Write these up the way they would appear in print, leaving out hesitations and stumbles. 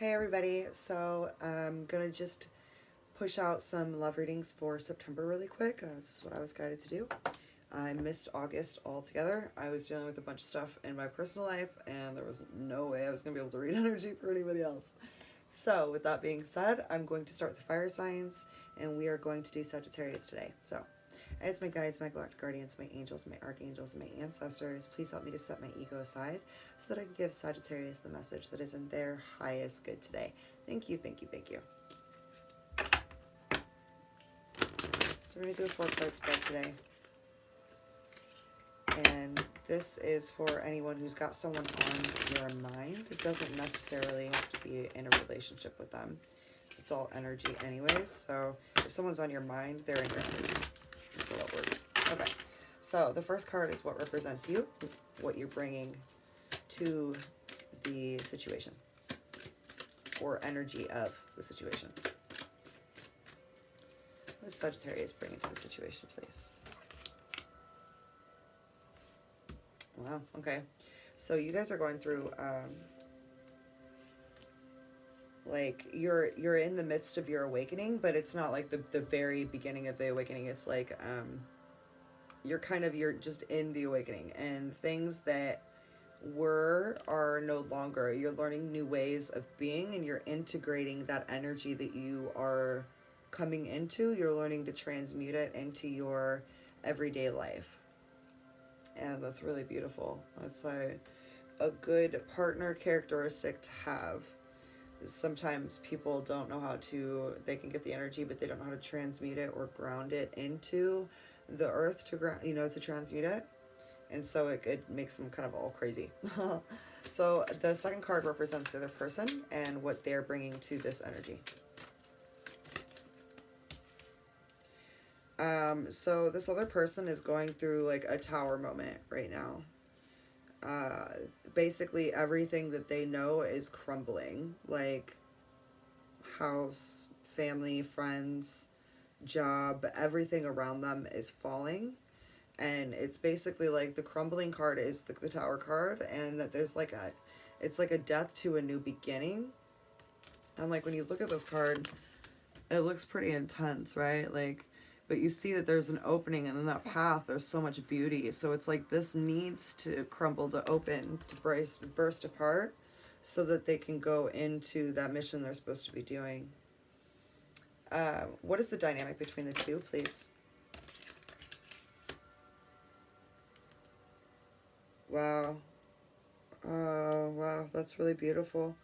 Hey everybody, so I'm gonna just push out some love readings for September really quick. This is what I was guided to do. I missed August altogether. I was dealing with a bunch of stuff in my personal life and there was no way I was gonna be able to read energy for anybody else. So with that being said, I'm going to start with the fire signs and we are going to do Sagittarius today. So as my guides, my galactic guardians, my angels, my archangels, and my ancestors, please help me to set my ego aside so that I can give Sagittarius the message that is in their highest good today. Thank you, thank you, thank you. So we're going to do a 4-card spread today. And this is for anyone who's got someone on your mind. It doesn't necessarily have to be in a relationship with them. It's all energy anyways. So if someone's on your mind, they're in your energy. That's how that works. Okay, so the first card is what represents you, what you're bringing to the situation, or energy of the situation. What does Sagittarius bring into the situation, please? Wow, okay. So you guys are going through, like, you're in the midst of your awakening, but it's not like the very beginning of the awakening. It's like, you're just in the awakening, and things that are no longer. You're learning new ways of being, and you're integrating that energy that you are coming into. You're learning to transmute it into your everyday life. And that's really beautiful. That's a good partner characteristic to have. Sometimes people don't know how to, they can get the energy, but they don't know how to transmute it or ground it into the earth to ground, to transmute it. And so it makes them kind of all crazy. So the second card represents the other person and what they're bringing to this energy. So this other person is going through like a tower moment right now. Basically everything that they know is crumbling, like house, family, friends, job, everything around them is falling. And it's basically like the crumbling card is the tower card, and that there's like it's like a death to a new beginning. And like when you look at this card, it looks pretty intense, right? Like, but you see that there's an opening, and in that path there's so much beauty. So it's like this needs to crumble, to open, to burst apart, so that they can go into that mission they're supposed to be doing. What is the dynamic between the two, please? Wow. Wow, that's really beautiful.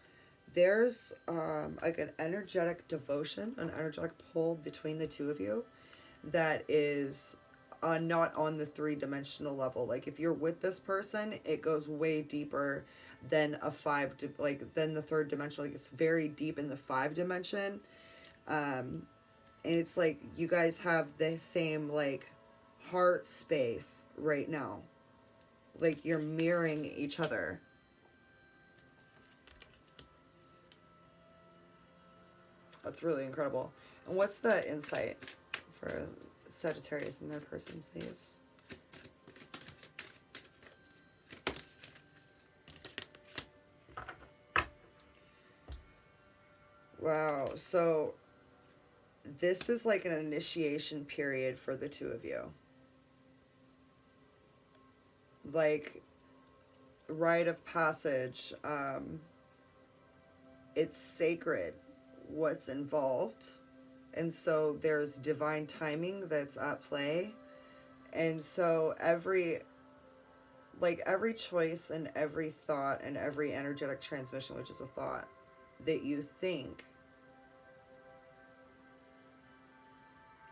There's like an energetic devotion, an energetic pull between the two of you that is not on the 3-dimensional level. Like if you're with this person, it goes way deeper than than the 3rd dimension. Like it's very deep in the 5 dimension. And it's like you guys have the same like heart space right now. Like you're mirroring each other. That's really incredible. And what's the insight for Sagittarius and their person, please? Wow. So this is like an initiation period for the two of you. Like rite of passage. It's sacred what's involved, and so there's divine timing that's at play. And so every choice and every thought and every energetic transmission, which is a thought that you think,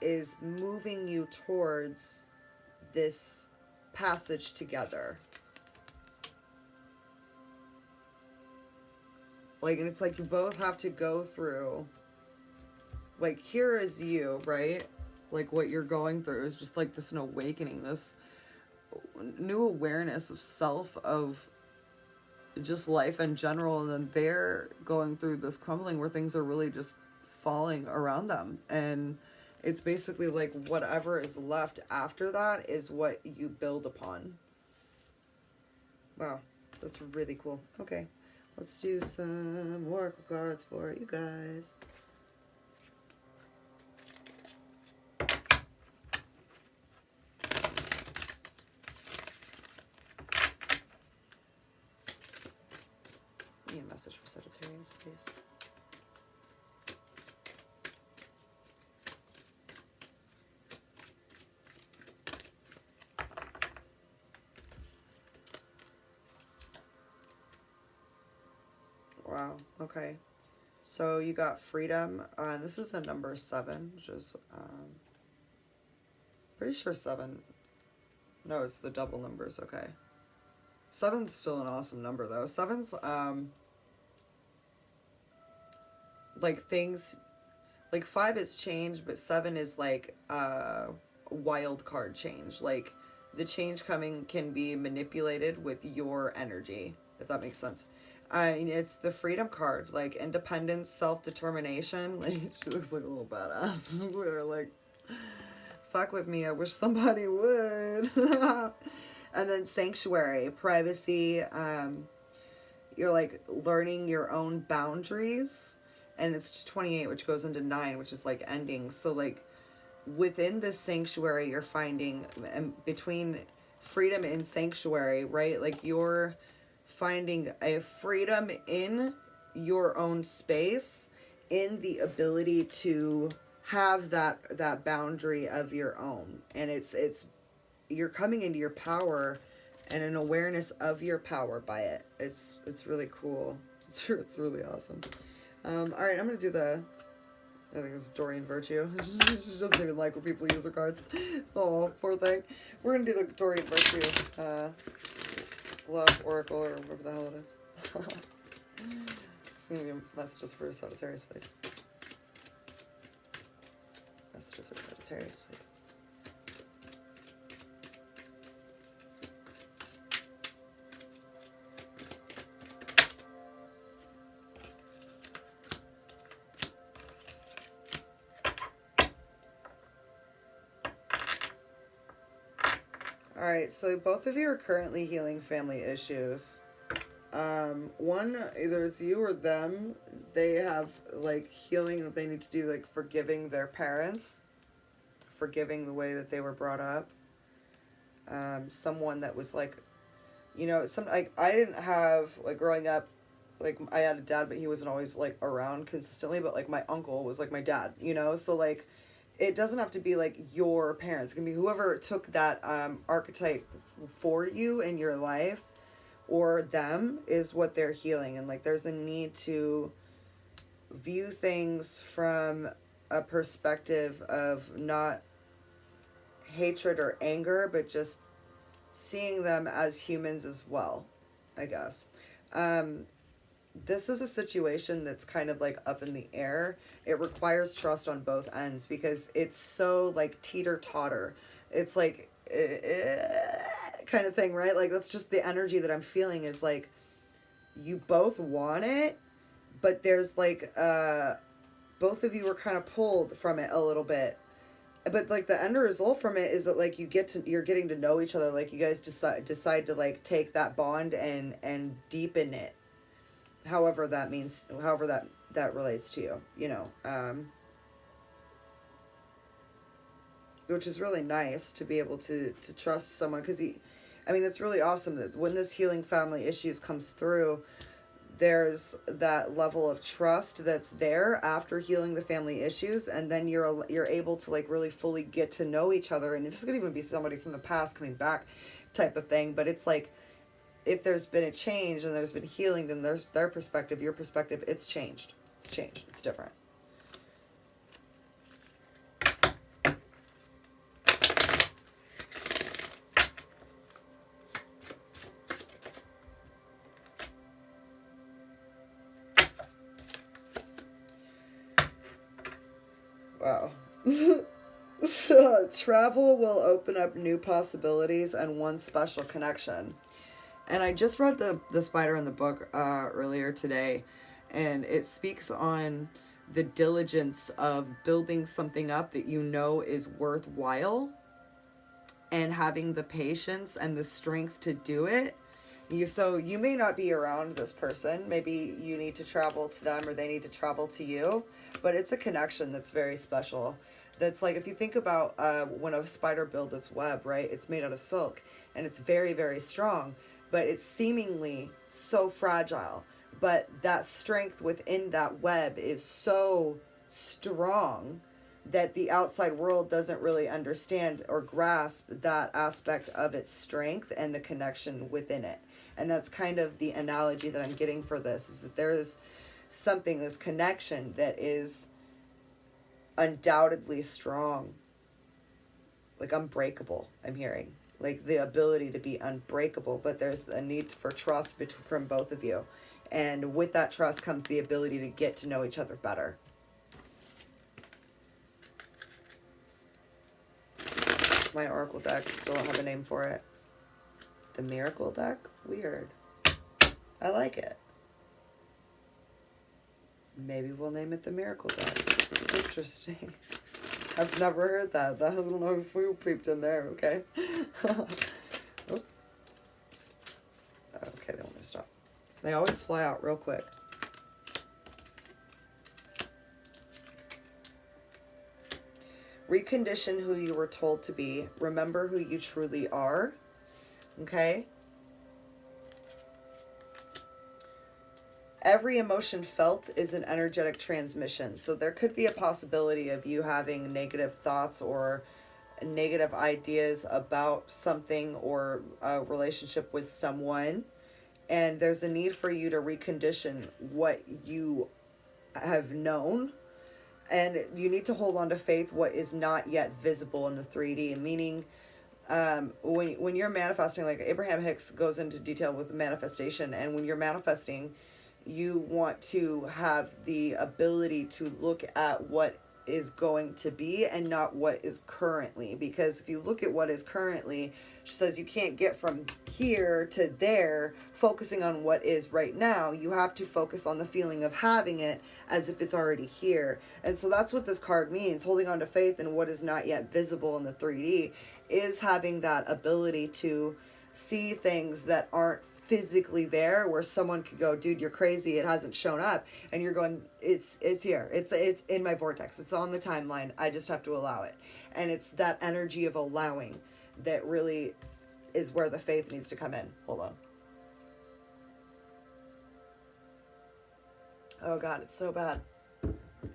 is moving you towards this passage together. Like, and it's like you both have to go through, like, here is you, right? Like, what you're going through is just like this awakening, this new awareness of self, of just life in general. And then they're going through this crumbling where things are really just falling around them. And it's basically like whatever is left after that is what you build upon. Wow, that's really cool. Okay. Let's do some oracle cards for you guys. Give me a message for Sagittarius, please. Wow, okay. So you got freedom. This is a number 7, which is pretty sure 7. No, it's the double numbers, okay. 7's still an awesome number though. 7's like things like 5 is change, but 7 is like wild card change. Like the change coming can be manipulated with your energy, if that makes sense. It's the freedom card, like independence, self-determination. Like, she looks like a little badass. We're like, fuck with me, I wish somebody would. And then sanctuary, privacy. You're like learning your own boundaries. And it's 28, which goes into 9, which is like ending. So like within this sanctuary, you're finding between freedom and sanctuary, right? Like you're finding a freedom in your own space, in the ability to have that boundary of your own. And it's you're coming into your power and an awareness of your power by it. It's really cool. It's really awesome. All right, I'm gonna do I think it's Dorian Virtue. She doesn't even like when people use her cards. Oh, poor thing. We're gonna do the Dorian Virtue Love Oracle, or whatever the hell it is. It's gonna be messages for Sagittarius, please. Messages for Sagittarius, please. Alright, so both of you are currently healing family issues. One, either it's you or them, they have, like, healing that they need to do, like, forgiving their parents. Forgiving the way that they were brought up. Someone that was, like, you know, I didn't have, like, growing up, like, I had a dad, but he wasn't always, like, around consistently, but, like, my uncle was, like, my dad, you know? So, like, it doesn't have to be like your parents. It can be whoever took that archetype for you in your life, or them, is what they're healing. And like there's a need to view things from a perspective of not hatred or anger, but just seeing them as humans as well, I guess. This is a situation that's kind of like up in the air. It requires trust on both ends because it's so like teeter-totter. It's like kind of thing, right? Like that's just the energy that I'm feeling, is like you both want it, but there's like both of you are kind of pulled from it a little bit. But like the end result from it is that like you're getting to know each other. Like you guys decide to like take that bond and deepen it. However that relates to you, you know, which is really nice to be able to trust someone, because it's really awesome that when this healing family issues comes through, there's that level of trust that's there after healing the family issues, and then you're able to like really fully get to know each other. And this could even be somebody from the past coming back type of thing, but it's like, if there's been a change and there's been healing, then there's their perspective, your perspective, it's changed. It's different. Wow. So, travel will open up new possibilities and one special connection. And I just read the Spider in the book earlier today, and it speaks on the diligence of building something up that you know is worthwhile, and having the patience and the strength to do it, So you may not be around this person. Maybe you need to travel to them or they need to travel to you. But it's a connection that's very special. That's like, if you think about when a spider builds its web, right? It's made out of silk and it's very, very strong. But it's seemingly so fragile. But that strength within that web is so strong that the outside world doesn't really understand or grasp that aspect of its strength and the connection within it. And that's kind of the analogy that I'm getting for this, is that there is something, this connection that is undoubtedly strong, like unbreakable, I'm hearing. Like the ability to be unbreakable, but there's a need for trust from both of you. And with that trust comes the ability to get to know each other better. My oracle deck still don't have a name for it. The miracle deck? Weird. I like it. Maybe we'll name it the miracle deck. Interesting. I've never heard that. I don't know if we peeped in there, okay? Oh. Okay, they want me to stop. They always fly out real quick. Recondition who you were told to be. Remember who you truly are. Okay? Every emotion felt is an energetic transmission. So there could be a possibility of you having negative thoughts or negative ideas about something or a relationship with someone. And there's a need for you to recondition what you have known. And you need to hold on to faith, what is not yet visible in the 3D. Meaning, when you're manifesting, like Abraham Hicks goes into detail with manifestation. And when you're manifesting, you want to have the ability to look at what is going to be and not what is currently. Because if you look at what is currently, she says you can't get from here to there focusing on what is right now. You have to focus on the feeling of having it as if it's already here. And so that's what this card means. Holding on to faith in what is not yet visible in the 3D is having that ability to see things that aren't physically there, where someone could go, dude, you're crazy, it hasn't shown up, and you're going, it's here, it's in my vortex, it's on the timeline, I just have to allow it. And it's that energy of allowing that really is where the faith needs to come in. Hold on. Oh god, it's so bad.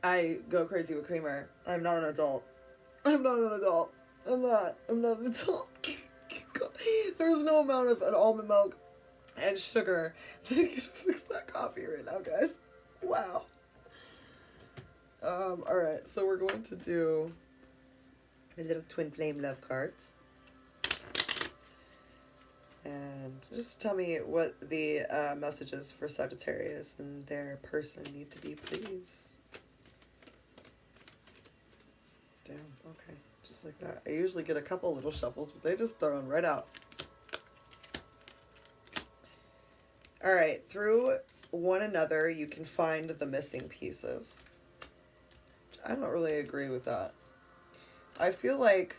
I go crazy with creamer. I'm not an adult. I'm not an adult. I'm not an adult. There's no amount of an almond milk and sugar that can fix that coffee right now, guys. Wow. Alright, so we're going to do a little twin flame love cards. And just tell me what the messages for Sagittarius and their person need to be, please. Damn, okay. Just like that. I usually get a couple little shuffles, but they just throw them right out. Alright, through one another, you can find the missing pieces. I don't really agree with that. I feel like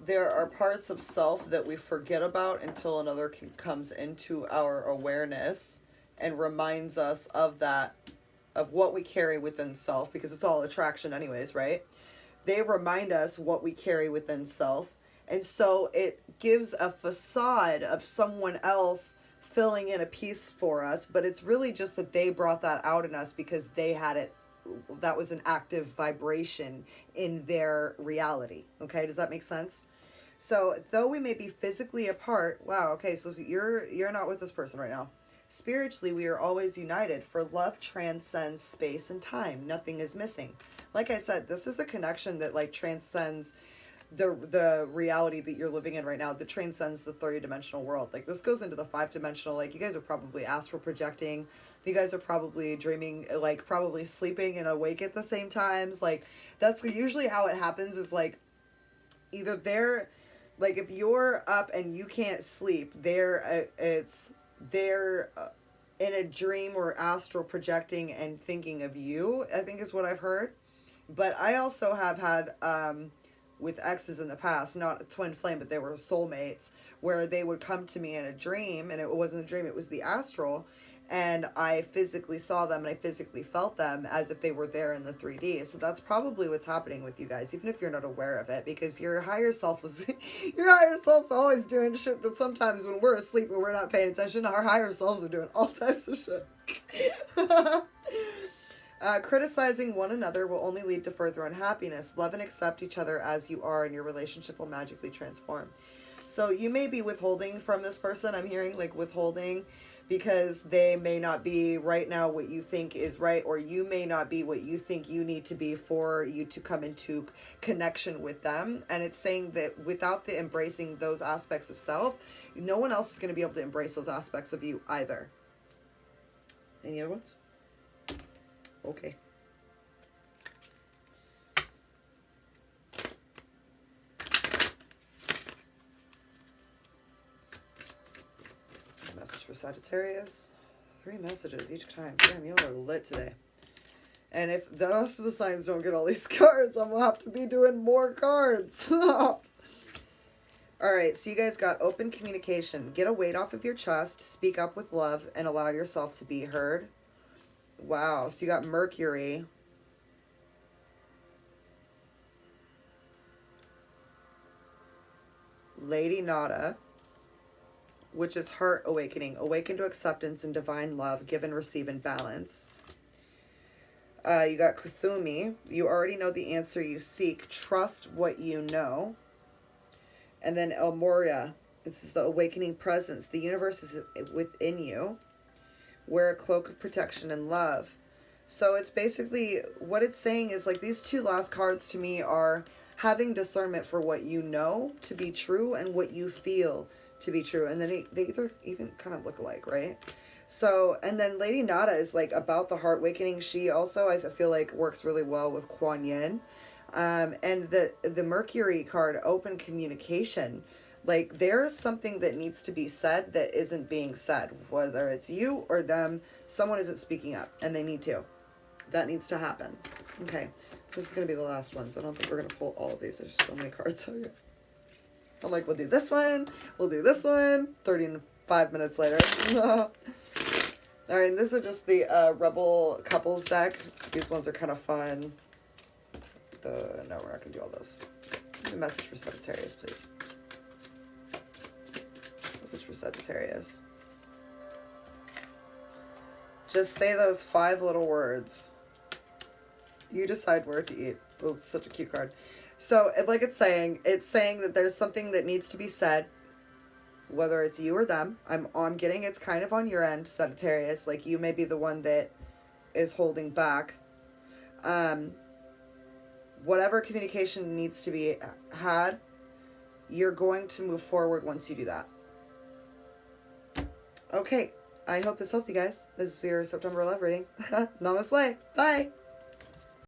there are parts of self that we forget about until another comes into our awareness and reminds us of that, of what we carry within self, because it's all attraction anyways, right? They remind us what we carry within self, and so it gives a facade of someone else filling in a piece for us, but it's really just that they brought that out in us because they had it, that was an active vibration in their reality. Okay, does that make sense? So though we may be physically apart, wow, okay, so you're not with this person right now. Spiritually, we are always united, for love transcends space and time. Nothing is missing. Like I said, this is a connection that like transcends the reality that you're living in right now, that transcends the 3-dimensional world. Like this goes into the 5-dimensional. Like you guys are probably astral projecting. You guys are probably dreaming, like probably sleeping and awake at the same times. Like that's usually how it happens, is like either they're like, if you're up and you can't sleep, they're in a dream or astral projecting and thinking of you, I think is what I've heard. But I also have had with exes in the past, not a twin flame, but they were soulmates, where they would come to me in a dream, and it wasn't a dream, it was the astral, and I physically saw them and I physically felt them as if they were there in the 3D. So that's probably what's happening with you guys, even if you're not aware of it, because your higher self was your higher self's always doing shit that sometimes when we're asleep and we're not paying attention, our higher selves are doing all types of shit. Criticizing one another will only lead to further unhappiness. Love and accept each other as you are, and your relationship will magically transform. So you may be withholding from this person. I'm hearing like withholding because they may not be right now what you think is right, or you may not be what you think you need to be for you to come into connection with them. And it's saying that without the embracing those aspects of self, no one else is going to be able to embrace those aspects of you either. Any other ones? Okay. Message for Sagittarius. 3 messages each time. Damn, y'all are lit today. And if the rest of the signs don't get all these cards, I'm gonna have to be doing more cards. Alright, so you guys got open communication. Get a weight off of your chest. Speak up with love and allow yourself to be heard. Wow, so you got Mercury. Lady Nada, which is heart awakening. Awaken to acceptance and divine love. Give and receive in balance. You got Kuthumi. You already know the answer you seek. Trust what you know. And then El Moria. This is the awakening presence. The universe is within you. Wear a cloak of protection and love. So it's basically, what it's saying is like these 2 last cards to me are having discernment for what you know to be true and what you feel to be true. And then they either even kind of look alike, right? So, and then Lady Nada is like about the heart awakening. She also, I feel like, works really well with Kuan Yin. And the Mercury card, open communication. Like, there's something that needs to be said that isn't being said. Whether it's you or them, someone isn't speaking up, and they need to. That needs to happen. Okay, this is going to be the last one, so I don't think we're going to pull all of these. There's so many cards out here. I'm like, we'll do this one, we'll do this one. 35 minutes later. Alright, and this is just the Rebel Couples deck. These ones are kind of fun. No, we're not going to do all those. A message for Sagittarius, please. Message for Sagittarius. Just say those 5 little words. You decide where to eat. Oh, it's such a cute card. So, like it's saying that there's something that needs to be said, whether it's you or them. I'm getting it's kind of on your end, Sagittarius. Like, you may be the one that is holding back. Whatever communication needs to be had, you're going to move forward once you do that. Okay, I hope this helped you guys. This is your September love reading. Namaste. Bye.